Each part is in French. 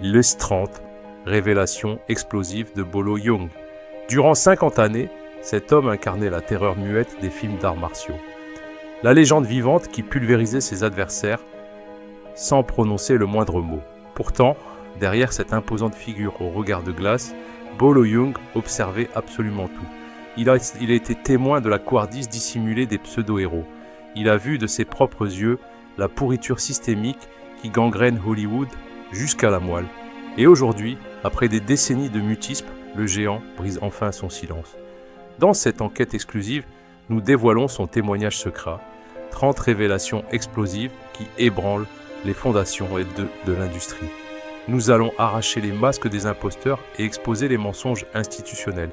Le 30, révélation explosive de Bolo Yeung. Durant 50 années, cet homme incarnait la terreur muette des films d'arts martiaux. La légende vivante qui pulvérisait ses adversaires sans prononcer le moindre mot. Pourtant, derrière cette imposante figure au regard de glace, Bolo Yeung observait absolument tout. Il a été témoin de la couardise dissimulée des pseudo-héros. Il a vu de ses propres yeux la pourriture systémique qui gangrène Hollywood jusqu'à la moelle. Et aujourd'hui, après des décennies de mutisme, le géant brise enfin son silence. Dans cette enquête exclusive, nous dévoilons son témoignage secret. 30 révélations explosives qui ébranlent les fondations de l'industrie. Nous allons arracher les masques des imposteurs et exposer les mensonges institutionnels.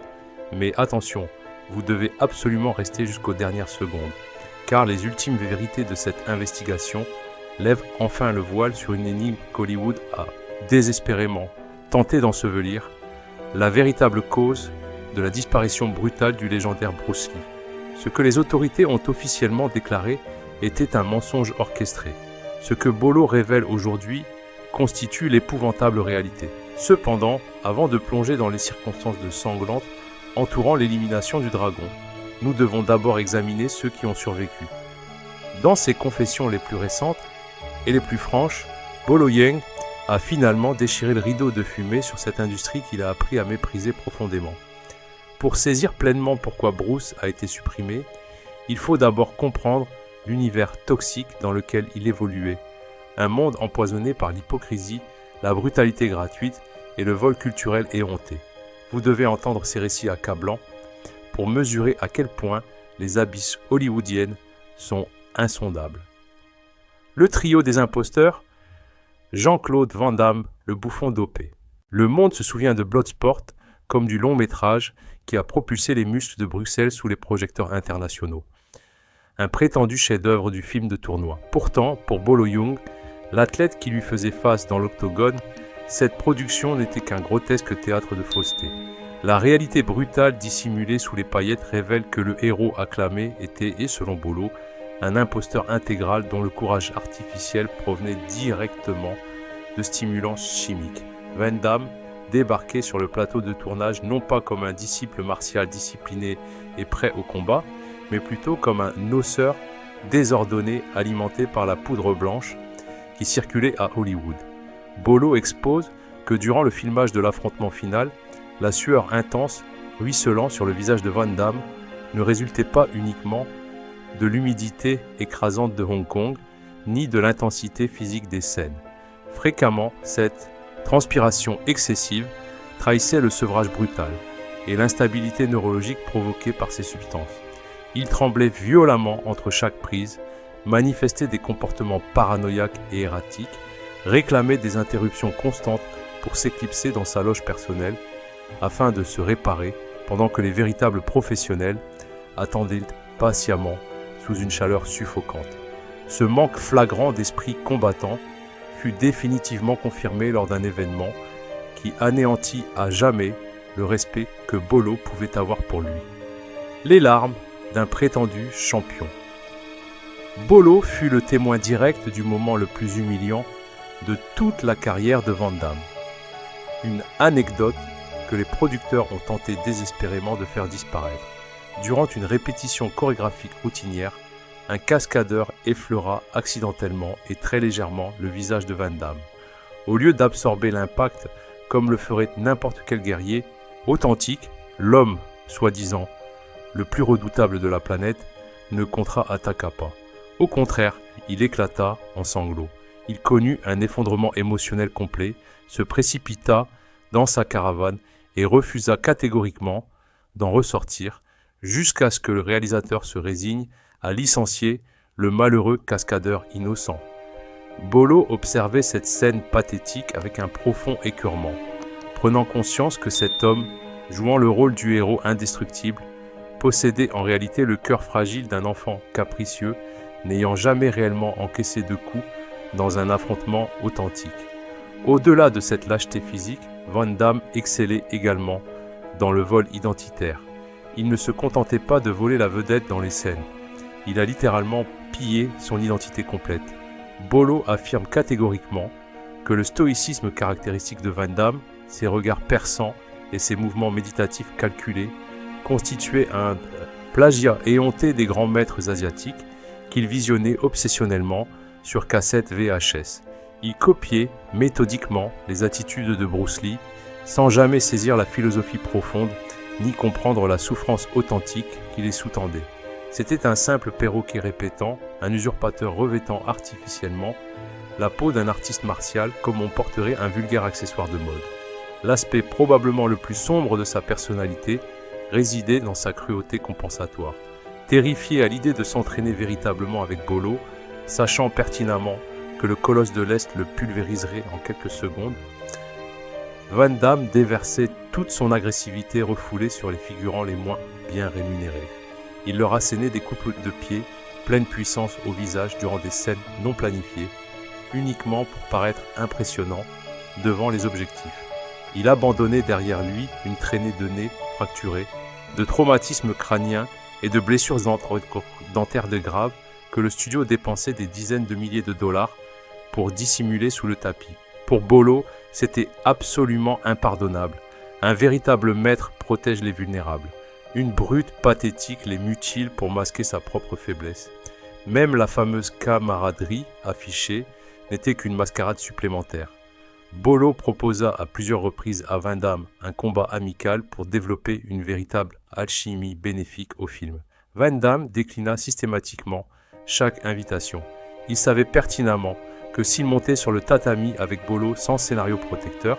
Mais attention, vous devez absolument rester jusqu'aux dernières secondes, car les ultimes vérités de cette investigation lèvent enfin le voile sur une énigme qu'Hollywood a désespérément tenté d'ensevelir, la véritable cause de la disparition brutale du légendaire Bruce Lee. Ce que les autorités ont officiellement déclaré était un mensonge orchestré. Ce que Bolo révèle aujourd'hui constitue l'épouvantable réalité. Cependant, avant de plonger dans les circonstances sanglantes entourant l'élimination du dragon, nous devons d'abord examiner ceux qui ont survécu. Dans ses confessions les plus récentes et les plus franches, Bolo Yeung a finalement déchiré le rideau de fumée sur cette industrie qu'il a appris à mépriser profondément. Pour saisir pleinement pourquoi Bruce a été supprimé, il faut d'abord comprendre l'univers toxique dans lequel il évoluait. Un monde empoisonné par l'hypocrisie, la brutalité gratuite et le vol culturel éhonté. Vous devez entendre ces récits accablants pour mesurer à quel point les abysses hollywoodiennes sont insondables. Le trio des imposteurs, Jean-Claude Van Damme, le bouffon dopé. Le monde se souvient de Bloodsport comme du long métrage qui a propulsé les muscles de Bruxelles sous les projecteurs internationaux. Un prétendu chef-d'œuvre du film de tournoi. Pourtant, pour Bolo Yeung, l'athlète qui lui faisait face dans l'octogone, cette production n'était qu'un grotesque théâtre de fausseté. La réalité brutale dissimulée sous les paillettes révèle que le héros acclamé était, et selon Bolo, un imposteur intégral dont le courage artificiel provenait directement de stimulants chimiques. Van Damme débarquait sur le plateau de tournage non pas comme un disciple martial discipliné et prêt au combat, mais plutôt comme un noceur désordonné alimenté par la poudre blanche qui circulait à Hollywood. Bolo expose que durant le filmage de l'affrontement final, la sueur intense ruisselant sur le visage de Van Damme ne résultait pas uniquement de l'humidité écrasante de Hong Kong, ni de l'intensité physique des scènes. Fréquemment, cette transpiration excessive trahissait le sevrage brutal et l'instabilité neurologique provoquée par ces substances. Il tremblait violemment entre chaque prise, manifestait des comportements paranoïaques et erratiques, réclamait des interruptions constantes pour s'éclipser dans sa loge personnelle afin de se réparer pendant que les véritables professionnels attendaient patiemment sous une chaleur suffocante. Ce manque flagrant d'esprit combattant fut définitivement confirmé lors d'un événement qui anéantit à jamais le respect que Bolo pouvait avoir pour lui. Les larmes d'un prétendu champion. Bolo fut le témoin direct du moment le plus humiliant de toute la carrière de Van Damme. Une anecdote que les producteurs ont tenté désespérément de faire disparaître. Durant une répétition chorégraphique routinière, un cascadeur effleura accidentellement et très légèrement le visage de Van Damme. Au lieu d'absorber l'impact comme le ferait n'importe quel guerrier, authentique, l'homme, soi-disant, le plus redoutable de la planète, ne contre-attaqua pas. Au contraire, il éclata en sanglots. Il connut un effondrement émotionnel complet, se précipita dans sa caravane et refusa catégoriquement d'en ressortir jusqu'à ce que le réalisateur se résigne à licencier le malheureux cascadeur innocent. Bolo observait cette scène pathétique avec un profond écœurement, prenant conscience que cet homme, jouant le rôle du héros indestructible, possédait en réalité le cœur fragile d'un enfant capricieux, n'ayant jamais réellement encaissé de coups dans un affrontement authentique. Au-delà de cette lâcheté physique, Van Damme excellait également dans le vol identitaire. Il ne se contentait pas de voler la vedette dans les scènes. Il a littéralement pillé son identité complète. Bolo affirme catégoriquement que le stoïcisme caractéristique de Van Damme, ses regards perçants et ses mouvements méditatifs calculés constituaient un plagiat éhonté des grands maîtres asiatiques qu'il visionnait obsessionnellement sur cassette VHS. Il copiait méthodiquement les attitudes de Bruce Lee sans jamais saisir la philosophie profonde ni comprendre la souffrance authentique qui les sous-tendait. C'était un simple perroquet répétant, un usurpateur revêtant artificiellement la peau d'un artiste martial comme on porterait un vulgaire accessoire de mode. L'aspect probablement le plus sombre de sa personnalité résidait dans sa cruauté compensatoire. Terrifié à l'idée de s'entraîner véritablement avec Bolo, sachant pertinemment que le colosse de l'Est le pulvériserait en quelques secondes, Van Damme déversait toute son agressivité refoulée sur les figurants les moins bien rémunérés. Il leur assénait des coups de pied, pleine puissance au visage durant des scènes non planifiées, uniquement pour paraître impressionnant devant les objectifs. Il abandonnait derrière lui une traînée de nez fracturés, de traumatismes crâniens et de blessures dentaires de graves que le studio dépensait des dizaines de milliers de dollars pour dissimuler sous le tapis. Pour Bolo, c'était absolument impardonnable. Un véritable maître protège les vulnérables. Une brute pathétique les mutile pour masquer sa propre faiblesse. Même la fameuse camaraderie affichée n'était qu'une mascarade supplémentaire. Bolo proposa à plusieurs reprises à Van Damme un combat amical pour développer une véritable alchimie bénéfique au film. Van Damme déclina systématiquement chaque invitation. Il savait pertinemment que s'il montait sur le tatami avec Bolo sans scénario protecteur,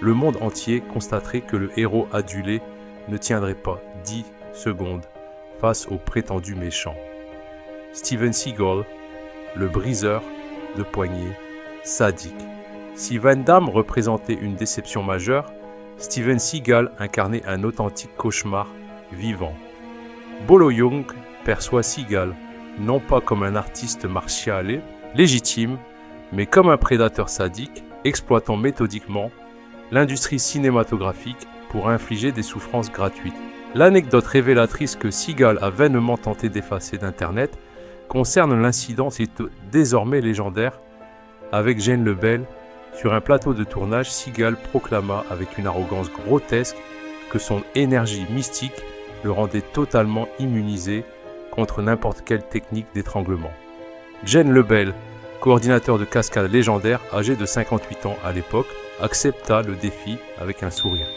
le monde entier constaterait que le héros adulé ne tiendrait pas 10 secondes face au prétendu méchant. Steven Seagal, le briseur de poignets, sadique. Si Van Damme représentait une déception majeure, Steven Seagal incarnait un authentique cauchemar vivant. Bolo Yeung perçoit Seagal non pas comme un artiste martial légitime, mais comme un prédateur sadique exploitant méthodiquement l'industrie cinématographique pour infliger des souffrances gratuites. L'anecdote révélatrice que Seagal a vainement tenté d'effacer d'Internet concerne l'incident désormais légendaire avec Jane Lebel. Sur un plateau de tournage, Seagal proclama avec une arrogance grotesque que son énergie mystique le rendait totalement immunisé contre n'importe quelle technique d'étranglement. Jane Lebel, coordinateur de cascade légendaire, âgé de 58 ans à l'époque, accepta le défi avec un sourire.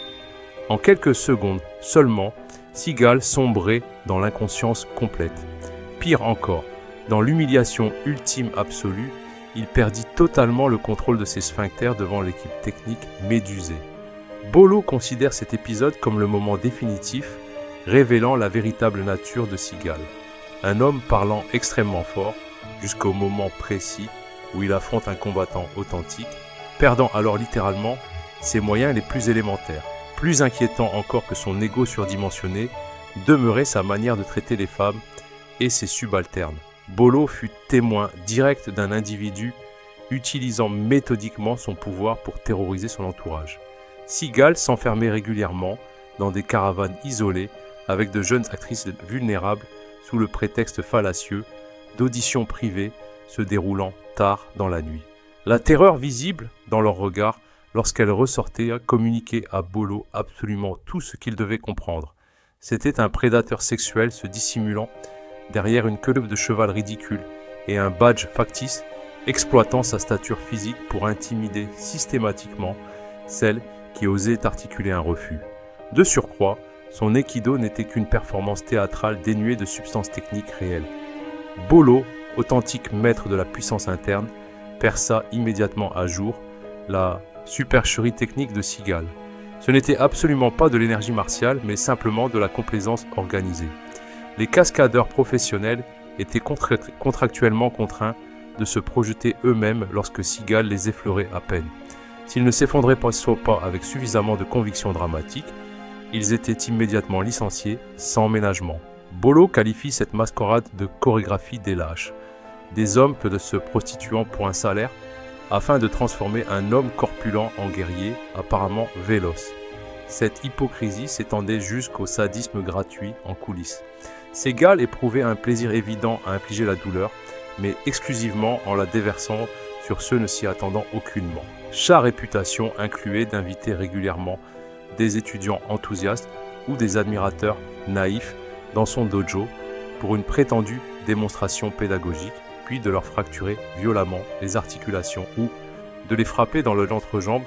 En quelques secondes seulement, Seagal sombrait dans l'inconscience complète. Pire encore, dans l'humiliation ultime absolue, il perdit totalement le contrôle de ses sphincters devant l'équipe technique médusée. Bolo considère cet épisode comme le moment définitif, révélant la véritable nature de Seagal. Un homme parlant extrêmement fort, jusqu'au moment précis où il affronte un combattant authentique, perdant alors littéralement ses moyens les plus élémentaires. Plus inquiétant encore que son ego surdimensionné, demeurait sa manière de traiter les femmes et ses subalternes. Bolo fut témoin direct d'un individu utilisant méthodiquement son pouvoir pour terroriser son entourage. Seagal s'enfermait régulièrement dans des caravanes isolées avec de jeunes actrices vulnérables sous le prétexte fallacieux d'auditions privées se déroulant tard dans la nuit. La terreur visible dans leurs regards lorsqu'elles ressortaient communiquait à Bolo absolument tout ce qu'il devait comprendre. C'était un prédateur sexuel se dissimulant derrière une queue de cheval ridicule et un badge factice exploitant sa stature physique pour intimider systématiquement celle qui osait articuler un refus. De surcroît, son aikido n'était qu'une performance théâtrale dénuée de substances techniques réelles. Bolo, authentique maître de la puissance interne, perça immédiatement à jour la supercherie technique de Seagal. Ce n'était absolument pas de l'énergie martiale, mais simplement de la complaisance organisée. Les cascadeurs professionnels étaient contractuellement contraints de se projeter eux-mêmes lorsque Seagal les effleurait à peine. S'ils ne s'effondraient pas avec suffisamment de conviction dramatique, ils étaient immédiatement licenciés sans ménagement. Bolo qualifie cette mascarade de chorégraphie des lâches, des hommes que de se prostituant pour un salaire, afin de transformer un homme corpulent en guerrier, apparemment véloce. Cette hypocrisie s'étendait jusqu'au sadisme gratuit en coulisses. Seagal éprouvait un plaisir évident à infliger la douleur, mais exclusivement en la déversant sur ceux ne s'y attendant aucunement. Sa réputation incluait d'inviter régulièrement des étudiants enthousiastes ou des admirateurs naïfs dans son dojo pour une prétendue démonstration pédagogique, puis de leur fracturer violemment les articulations ou de les frapper dans l'entrejambe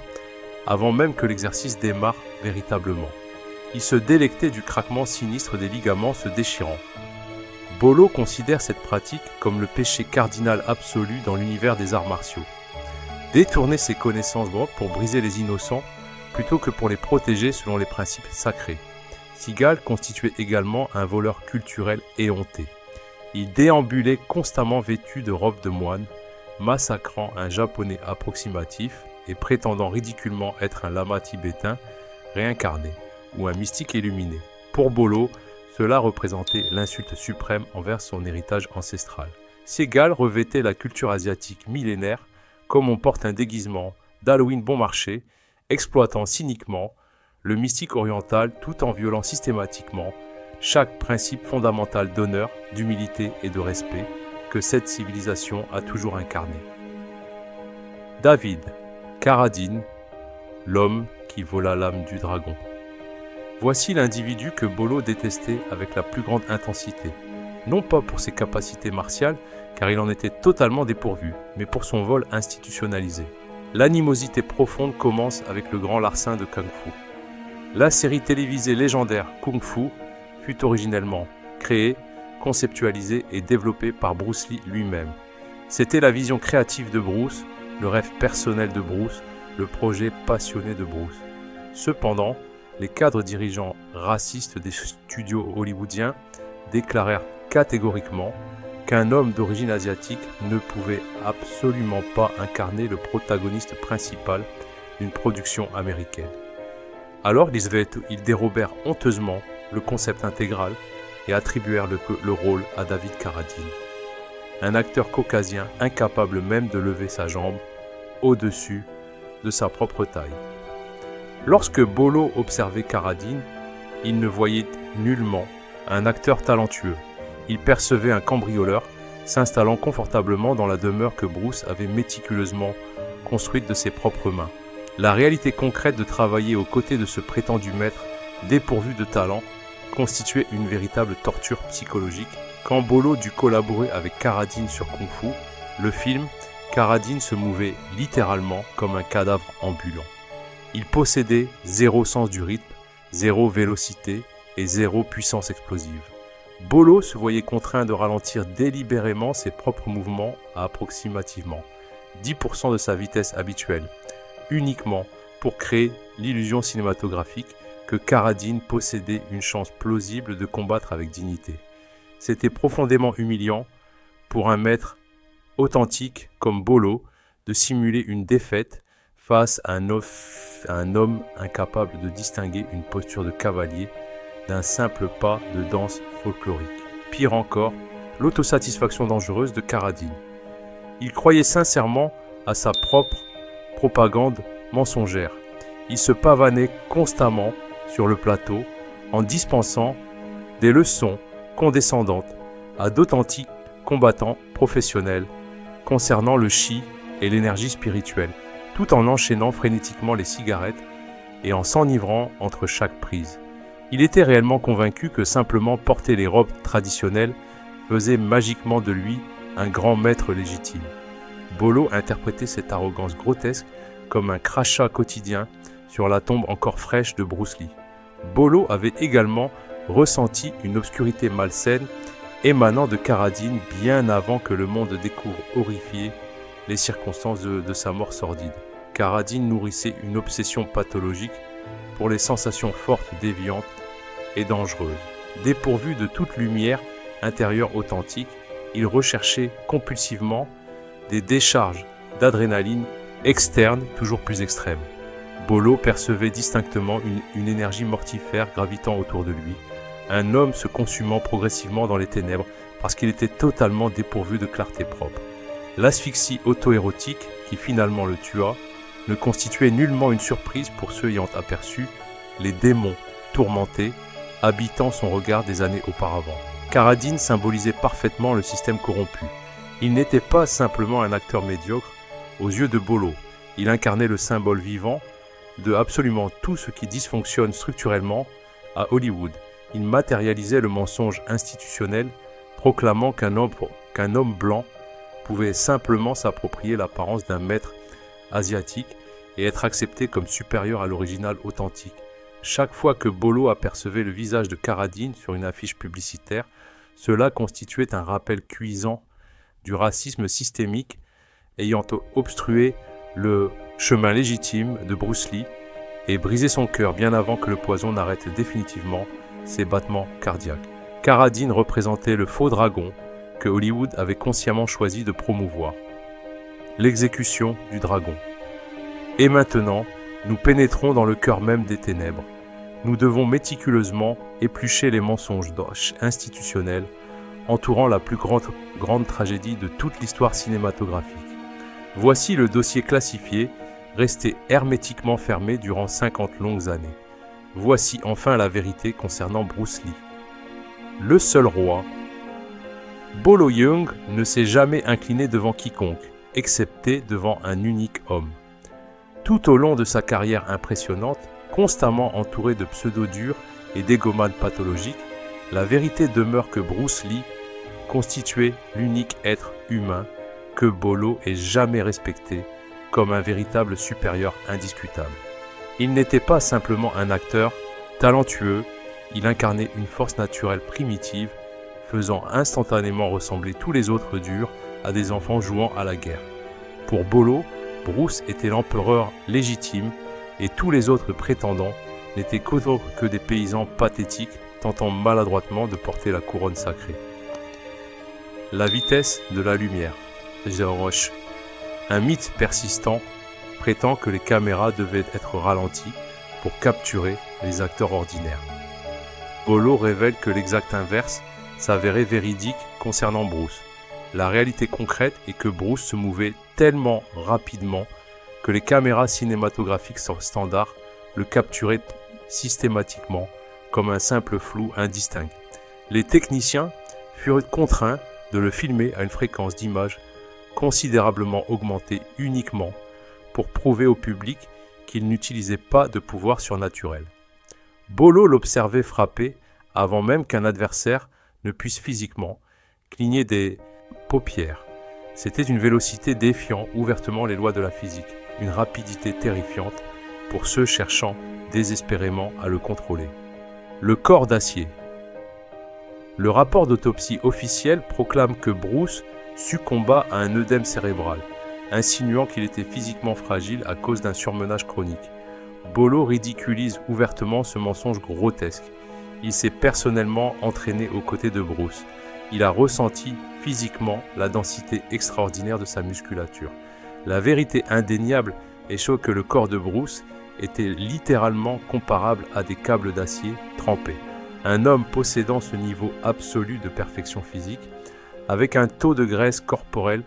avant même que l'exercice démarre véritablement. Il se délectait du craquement sinistre des ligaments se déchirant. Bolo considère cette pratique comme le péché cardinal absolu dans l'univers des arts martiaux. Détourner ses connaissances pour briser les innocents plutôt que pour les protéger selon les principes sacrés. Seagal constituait également un voleur culturel éhonté. Il déambulait constamment vêtu de robes de moine, massacrant un japonais approximatif et prétendant ridiculement être un lama tibétain réincarné ou un mystique illuminé. Pour Bolo, cela représentait l'insulte suprême envers son héritage ancestral. Seagal revêtait la culture asiatique millénaire comme on porte un déguisement d'Halloween bon marché, exploitant cyniquement le mystique oriental tout en violant systématiquement chaque principe fondamental d'honneur, d'humilité et de respect que cette civilisation a toujours incarné. David Carradine, l'homme qui vola l'âme du dragon. Voici l'individu que Bolo détestait avec la plus grande intensité, non pas pour ses capacités martiales, car il en était totalement dépourvu, mais pour son vol institutionnalisé. L'animosité profonde commence avec le grand larcin de Kung Fu. La série télévisée légendaire Kung Fu fut originellement créée, conceptualisée et développée par Bruce Lee lui-même. C'était la vision créative de Bruce, le rêve personnel de Bruce, le projet passionné de Bruce. Cependant, les cadres dirigeants racistes des studios hollywoodiens déclarèrent catégoriquement qu'un homme d'origine asiatique ne pouvait absolument pas incarner le protagoniste principal d'une production américaine. Alors ils dérobèrent honteusement le concept intégral et attribuèrent le rôle à David Carradine, un acteur caucasien incapable même de lever sa jambe au-dessus de sa propre taille. Lorsque Bolo observait Carradine, il ne voyait nullement un acteur talentueux. Il percevait un cambrioleur s'installant confortablement dans la demeure que Bruce avait méticuleusement construite de ses propres mains. La réalité concrète de travailler aux côtés de ce prétendu maître dépourvu de talent constituait une véritable torture psychologique. Quand Bolo dut collaborer avec Carradine sur Kung Fu, le film, Carradine se mouvait littéralement comme un cadavre ambulant. Il possédait zéro sens du rythme, zéro vélocité et zéro puissance explosive. Bolo se voyait contraint de ralentir délibérément ses propres mouvements à approximativement 10% de sa vitesse habituelle, uniquement pour créer l'illusion cinématographique que Carradine possédait une chance plausible de combattre avec dignité. C'était profondément humiliant pour un maître authentique comme Bolo de simuler une défaite face à un homme incapable de distinguer une posture de cavalier d'un simple pas de danse folklorique. Pire encore, l'autosatisfaction dangereuse de Carradine. Il croyait sincèrement à sa propre propagande mensongère. Il se pavanait constamment sur le plateau en dispensant des leçons condescendantes à d'authentiques combattants professionnels concernant le chi et l'énergie spirituelle, tout en enchaînant frénétiquement les cigarettes et en s'enivrant entre chaque prise. Il était réellement convaincu que simplement porter les robes traditionnelles faisait magiquement de lui un grand maître légitime. Bolo interprétait cette arrogance grotesque comme un crachat quotidien sur la tombe encore fraîche de Bruce Lee. Bolo avait également ressenti une obscurité malsaine émanant de Carradine bien avant que le monde découvre horrifié les circonstances de sa mort sordide. Carradine nourrissait une obsession pathologique pour les sensations fortes, déviantes et dangereuses. Dépourvu de toute lumière intérieure authentique, il recherchait compulsivement des décharges d'adrénaline externes toujours plus extrêmes. Bolo percevait distinctement une énergie mortifère gravitant autour de lui, un homme se consumant progressivement dans les ténèbres parce qu'il était totalement dépourvu de clarté propre. L'asphyxie auto-érotique, qui finalement le tua, ne constituait nullement une surprise pour ceux ayant aperçu les démons tourmentés habitant son regard des années auparavant. Carradine symbolisait parfaitement le système corrompu. Il n'était pas simplement un acteur médiocre, Aux yeux de Bolo, il incarnait le symbole vivant de absolument tout ce qui dysfonctionne structurellement à Hollywood. Il matérialisait le mensonge institutionnel, proclamant qu'un homme blanc pouvait simplement s'approprier l'apparence d'un maître asiatique et être accepté comme supérieur à l'original authentique. Chaque fois que Bolo apercevait le visage de Carradine sur une affiche publicitaire, cela constituait un rappel cuisant du racisme systémique ayant obstrué le chemin légitime de Bruce Lee et brisé son cœur bien avant que le poison n'arrête définitivement ses battements cardiaques. Carradine représentait le faux dragon que Hollywood avait consciemment choisi de promouvoir. L'exécution du dragon. Et maintenant, nous pénétrons dans le cœur même des ténèbres. Nous devons méticuleusement éplucher les mensonges institutionnels entourant la plus grande tragédie de toute l'histoire cinématographique. Voici le dossier classifié, resté hermétiquement fermé durant 50 longues années. Voici enfin la vérité concernant Bruce Lee. Le seul roi. Bolo Yeung ne s'est jamais incliné devant quiconque, excepté devant un unique homme. Tout au long de sa carrière impressionnante, constamment entouré de pseudo-durs et d'égomanes pathologiques, la vérité demeure que Bruce Lee constituait l'unique être humain que Bolo ait jamais respecté comme un véritable supérieur indiscutable. Il n'était pas simplement un acteur talentueux, il incarnait une force naturelle primitive, faisant instantanément ressembler tous les autres durs à des enfants jouant à la guerre. Pour Bolo, Bruce était l'empereur légitime et tous les autres prétendants n'étaient qu'autres que des paysans pathétiques tentant maladroitement de porter la couronne sacrée. La vitesse de la lumière. The Rush. Un mythe persistant prétend que les caméras devaient être ralenties pour capturer les acteurs ordinaires. Bolo révèle que l'exact inverse s'avérait véridique concernant Bruce. La réalité concrète est que Bruce se mouvait tellement rapidement que les caméras cinématographiques standards le capturaient systématiquement comme un simple flou indistinct. Les techniciens furent contraints de le filmer à une fréquence d'image considérablement augmentée uniquement pour prouver au public qu'il n'utilisait pas de pouvoir surnaturel. Bolo l'observait frapper avant même qu'un adversaire ne puisse physiquement cligner des paupières. C'était une vélocité défiant ouvertement les lois de la physique, une rapidité terrifiante pour ceux cherchant désespérément à le contrôler. Le corps d'acier. Le rapport d'autopsie officiel proclame que Bruce succomba à un œdème cérébral, insinuant qu'il était physiquement fragile à cause d'un surmenage chronique. Bolo ridiculise ouvertement ce mensonge grotesque. Il s'est personnellement entraîné aux côtés de Bruce. Il a ressenti physiquement la densité extraordinaire de sa musculature. La vérité indéniable est que le corps de Bruce était littéralement comparable à des câbles d'acier trempés. Un homme possédant ce niveau absolu de perfection physique, avec un taux de graisse corporelle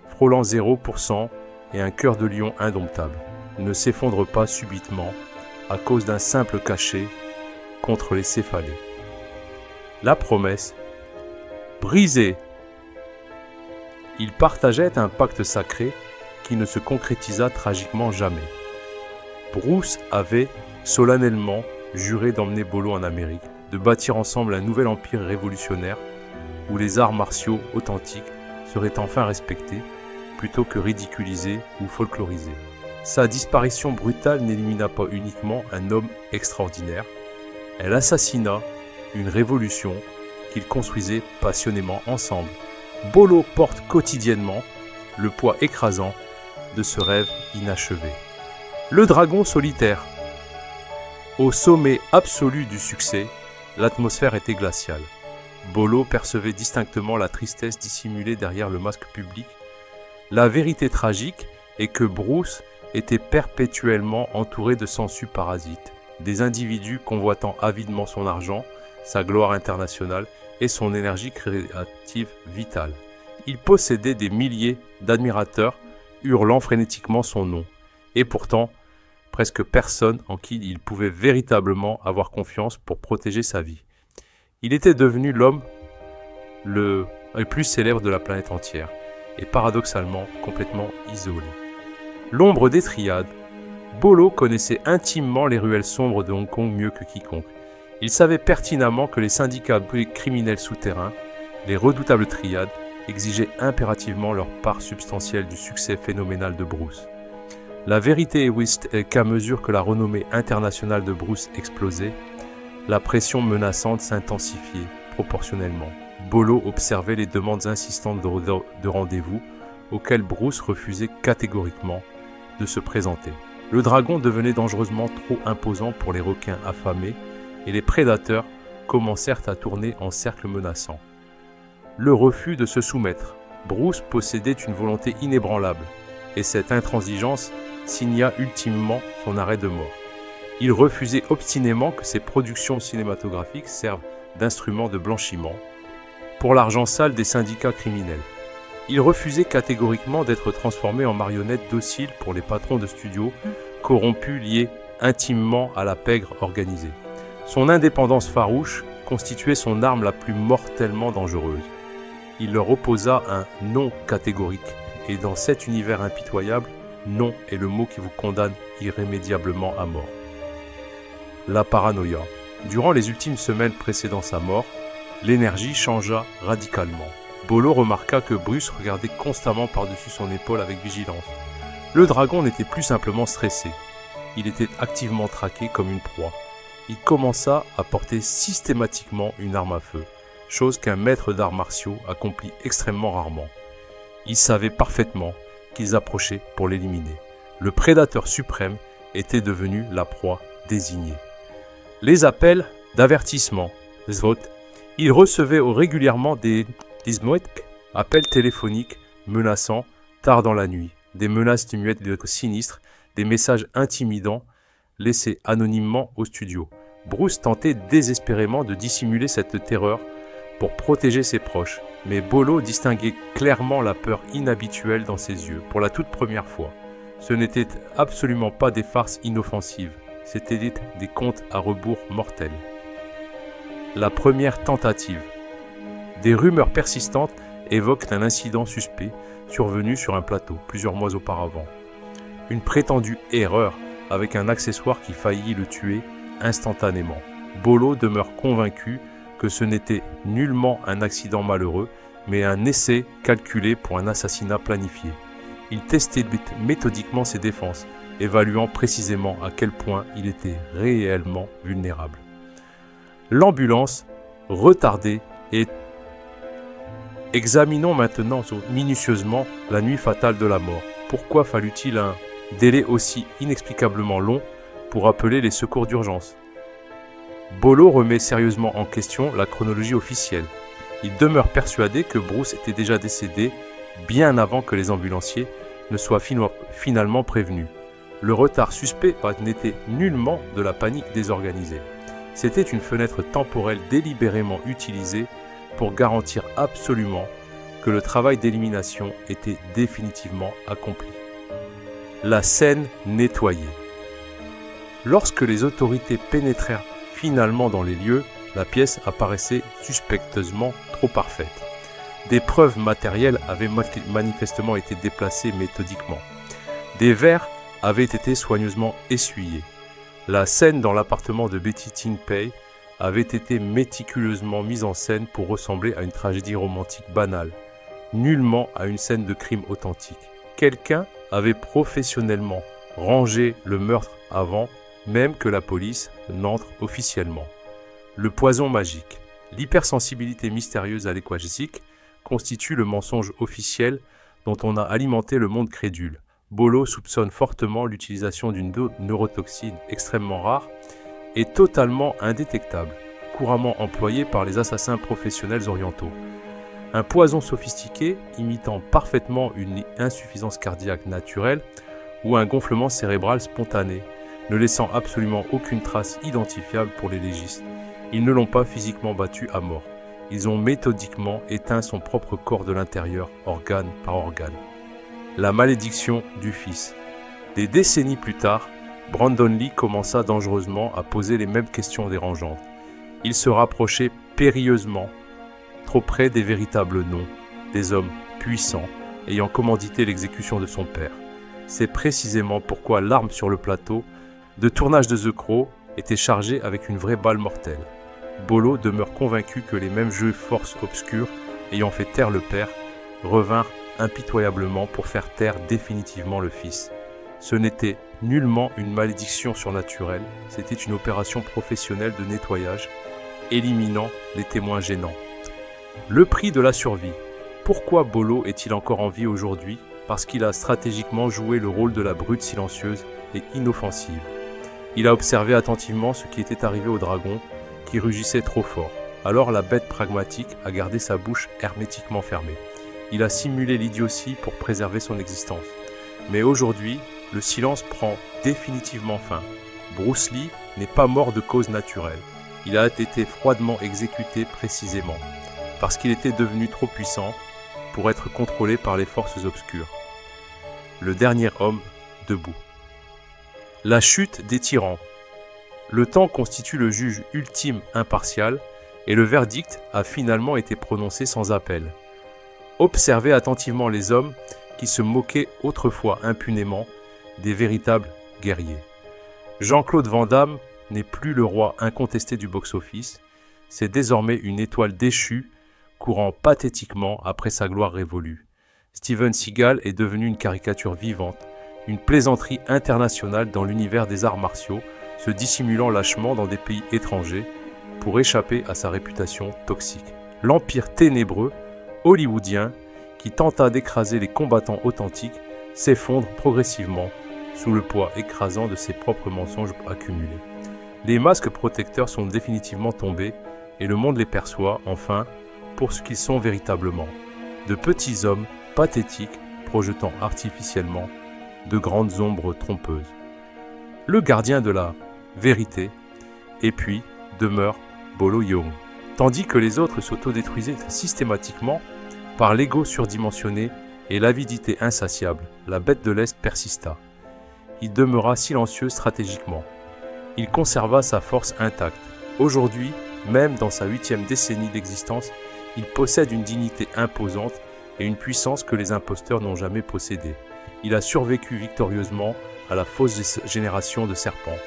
frôlant 0% et un cœur de lion indomptable, ne s'effondre pas subitement à cause d'un simple cachet contre les céphalées. La promesse brisée. Il partageait un pacte sacré qui ne se concrétisa tragiquement jamais. Bruce avait solennellement juré d'emmener Bolo en Amérique, de bâtir ensemble un nouvel empire révolutionnaire où les arts martiaux authentiques seraient enfin respectés plutôt que ridiculisés ou folklorisés. Sa disparition brutale n'élimina pas uniquement un homme extraordinaire, elle assassina une révolution qu'ils construisaient passionnément ensemble. Bolo porte quotidiennement le poids écrasant de ce rêve inachevé. Le dragon solitaire. Au sommet absolu du succès, l'atmosphère était glaciale. Bolo percevait distinctement la tristesse dissimulée derrière le masque public. La vérité tragique est que Bruce était perpétuellement entouré de sangsues parasites, des individus convoitant avidement son argent, sa gloire internationale et son énergie créative vitale. Il possédait des milliers d'admirateurs hurlant frénétiquement son nom, et pourtant, presque personne en qui il pouvait véritablement avoir confiance pour protéger sa vie. Il était devenu l'homme le plus célèbre de la planète entière, et paradoxalement complètement isolé. L'ombre des triades. Bolo connaissait intimement les ruelles sombres de Hong Kong mieux que quiconque. Il savait pertinemment que les syndicats criminels souterrains, les redoutables triades, exigeaient impérativement leur part substantielle du succès phénoménal de Bruce. La vérité est qu'à mesure que la renommée internationale de Bruce explosait, la pression menaçante s'intensifiait proportionnellement. Bolo observait les demandes insistantes de rendez-vous auxquelles Bruce refusait catégoriquement de se présenter. Le dragon devenait dangereusement trop imposant pour les requins affamés et les prédateurs commencèrent à tourner en cercle menaçant. Le refus de se soumettre. Bruce possédait une volonté inébranlable et cette intransigeance signa ultimement son arrêt de mort. Il refusait obstinément que ses productions cinématographiques servent d'instrument de blanchiment pour l'argent sale des syndicats criminels. Il refusait catégoriquement d'être transformé en marionnette docile pour les patrons de studios corrompus liés intimement à la pègre organisée. Son indépendance farouche constituait son arme la plus mortellement dangereuse. Il leur opposa un non catégorique, et dans cet univers impitoyable, non est le mot qui vous condamne irrémédiablement à mort. La paranoïa. Durant les ultimes semaines précédant sa mort, l'énergie changea radicalement. Bolo remarqua que Bruce regardait constamment par-dessus son épaule avec vigilance. Le dragon n'était plus simplement stressé, il était activement traqué comme une proie. Il commença à porter systématiquement une arme à feu, chose qu'un maître d'arts martiaux accomplit extrêmement rarement. Il savait parfaitement qu'ils approchaient pour l'éliminer. Le prédateur suprême était devenu la proie désignée. Les appels d'avertissement, il recevait régulièrement des appels téléphoniques menaçants tard dans la nuit, des menaces muettes sinistres, des messages intimidants laissés anonymement au studio. Bruce tentait désespérément de dissimuler cette terreur pour protéger ses proches, mais Bolo distinguait clairement la peur inhabituelle dans ses yeux pour la toute première fois. Ce n'étaient absolument pas des farces inoffensives, c'étaient des comptes à rebours mortels. La première tentative. Des rumeurs persistantes évoquent un incident suspect survenu sur un plateau plusieurs mois auparavant. Une prétendue erreur avec un accessoire qui faillit le tuer instantanément. Bolo demeure convaincu que ce n'était nullement un accident malheureux, mais un essai calculé pour un assassinat planifié. Il testait méthodiquement ses défenses, évaluant précisément à quel point il était réellement vulnérable. L'ambulance, retardée, et examinons maintenant minutieusement la nuit fatale de la mort. Pourquoi fallut-il un délai aussi inexplicablement long pour appeler les secours d'urgence? Bolo remet sérieusement en question la chronologie officielle. Il demeure persuadé que Bruce était déjà décédé bien avant que les ambulanciers ne soient finalement prévenus. Le retard suspect n'était nullement de la panique désorganisée. C'était une fenêtre temporelle délibérément utilisée pour garantir absolument que le travail d'élimination était définitivement accompli. La scène nettoyée. Lorsque les autorités pénétrèrent finalement dans les lieux, la pièce apparaissait suspecteusement trop parfaite. Des preuves matérielles avaient manifestement été déplacées méthodiquement. Des verres avaient été soigneusement essuyés. La scène dans l'appartement de Betty Ting Pei avait été méticuleusement mise en scène pour ressembler à une tragédie romantique banale, nullement à une scène de crime authentique. Quelqu'un avait professionnellement rangé le meurtre avant même que la police n'entre officiellement. Le poison magique. L'hypersensibilité mystérieuse à l'aquagesic constitue le mensonge officiel dont on a alimenté le monde crédule. Bolo soupçonne fortement l'utilisation d'une neurotoxine extrêmement rare et totalement indétectable, couramment employée par les assassins professionnels orientaux. Un poison sophistiqué imitant parfaitement une insuffisance cardiaque naturelle ou un gonflement cérébral spontané, ne laissant absolument aucune trace identifiable pour les légistes. Ils ne l'ont pas physiquement battu à mort. Ils ont méthodiquement éteint son propre corps de l'intérieur, organe par organe. La malédiction du fils. Des décennies plus tard, Brandon Lee commença dangereusement à poser les mêmes questions dérangeantes. Il se rapprochait périlleusement, trop près des véritables noms, des hommes puissants ayant commandité l'exécution de son père. C'est précisément pourquoi l'arme sur le plateau de tournage de The Crow était chargée avec une vraie balle mortelle. Bolo demeure convaincu que les mêmes jeux forces obscures ayant fait taire le père revinrent impitoyablement pour faire taire définitivement le fils. Ce n'était nullement une malédiction surnaturelle, c'était une opération professionnelle de nettoyage, éliminant les témoins gênants. Le prix de la survie. Pourquoi Bolo est-il encore en vie aujourd'hui? Parce qu'il a stratégiquement joué le rôle de la brute silencieuse et inoffensive. Il a observé attentivement ce qui était arrivé au dragon, qui rugissait trop fort. Alors la bête pragmatique a gardé sa bouche hermétiquement fermée. Il a simulé l'idiotie pour préserver son existence. Mais aujourd'hui, le silence prend définitivement fin. Bruce Lee n'est pas mort de cause naturelle. Il a été froidement exécuté précisément, parce qu'il était devenu trop puissant pour être contrôlé par les forces obscures. Le dernier homme debout. La chute des tyrans. Le temps constitue le juge ultime impartial et le verdict a finalement été prononcé sans appel. Observez attentivement les hommes qui se moquaient autrefois impunément des véritables guerriers. Jean-Claude Van Damme n'est plus le roi incontesté du box-office, c'est désormais une étoile déchue courant pathétiquement après sa gloire révolue. Steven Seagal est devenu une caricature vivante, une plaisanterie internationale dans l'univers des arts martiaux, se dissimulant lâchement dans des pays étrangers pour échapper à sa réputation toxique. L'empire ténébreux, hollywoodien, qui tenta d'écraser les combattants authentiques, s'effondre progressivement sous le poids écrasant de ses propres mensonges accumulés. Les masques protecteurs sont définitivement tombés et le monde les perçoit, enfin, pour ce qu'ils sont véritablement. De petits hommes pathétiques projetant artificiellement de grandes ombres trompeuses. Le gardien de la vérité, et puis demeure Bolo Yeung. Tandis que les autres s'autodétruisaient systématiquement par l'ego surdimensionné et l'avidité insatiable, la bête de l'Est persista. Il demeura silencieux stratégiquement. Il conserva sa force intacte. Aujourd'hui, même dans sa 8e décennie d'existence, il possède une dignité imposante et une puissance que les imposteurs n'ont jamais possédée. Il a survécu victorieusement à la fausse génération de serpents,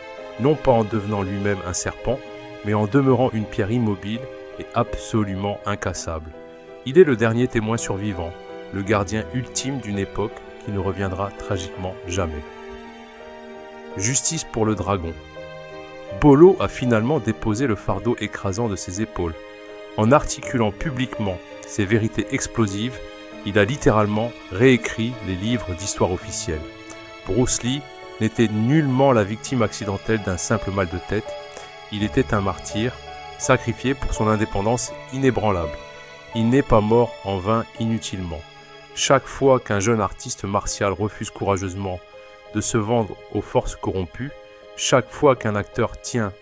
non pas en devenant lui-même un serpent, mais en demeurant une pierre immobile et absolument incassable. Il est le dernier témoin survivant, le gardien ultime d'une époque qui ne reviendra tragiquement jamais. Justice pour le dragon. Bolo a finalement déposé le fardeau écrasant de ses épaules. En articulant publiquement ses vérités explosives, il a littéralement réécrit les livres d'histoire officielle. Bruce Lee n'était nullement la victime accidentelle d'un simple mal de tête. Il était un martyr, sacrifié pour son indépendance inébranlable. Il n'est pas mort en vain inutilement. Chaque fois qu'un jeune artiste martial refuse courageusement de se vendre aux forces corrompues, chaque fois qu'un acteur tient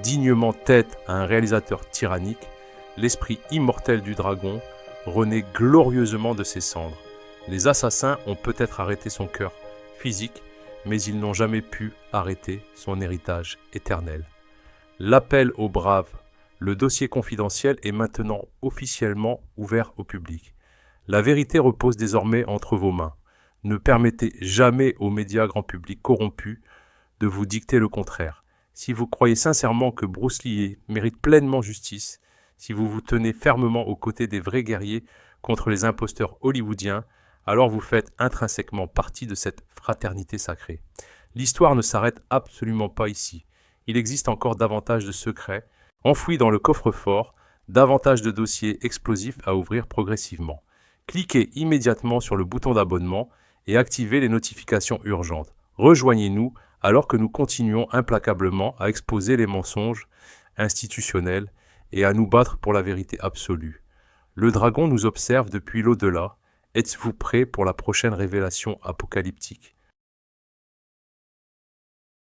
dignement tête à un réalisateur tyrannique, l'esprit immortel du dragon renaît glorieusement de ses cendres. Les assassins ont peut-être arrêté son cœur physique, mais ils n'ont jamais pu arrêter son héritage éternel. L'appel aux braves. Le dossier confidentiel est maintenant officiellement ouvert au public. La vérité repose désormais entre vos mains. Ne permettez jamais aux médias grand public corrompus de vous dicter le contraire. Si vous croyez sincèrement que Bruce Lee mérite pleinement justice, si vous vous tenez fermement aux côtés des vrais guerriers contre les imposteurs hollywoodiens, alors vous faites intrinsèquement partie de cette fraternité sacrée. L'histoire ne s'arrête absolument pas ici. Il existe encore davantage de secrets, enfouis dans le coffre-fort, davantage de dossiers explosifs à ouvrir progressivement. Cliquez immédiatement sur le bouton d'abonnement et activez les notifications urgentes. Rejoignez-nous alors que nous continuons implacablement à exposer les mensonges institutionnels et à nous battre pour la vérité absolue. Le dragon nous observe depuis l'au-delà. Êtes-vous prêt pour la prochaine révélation apocalyptique ?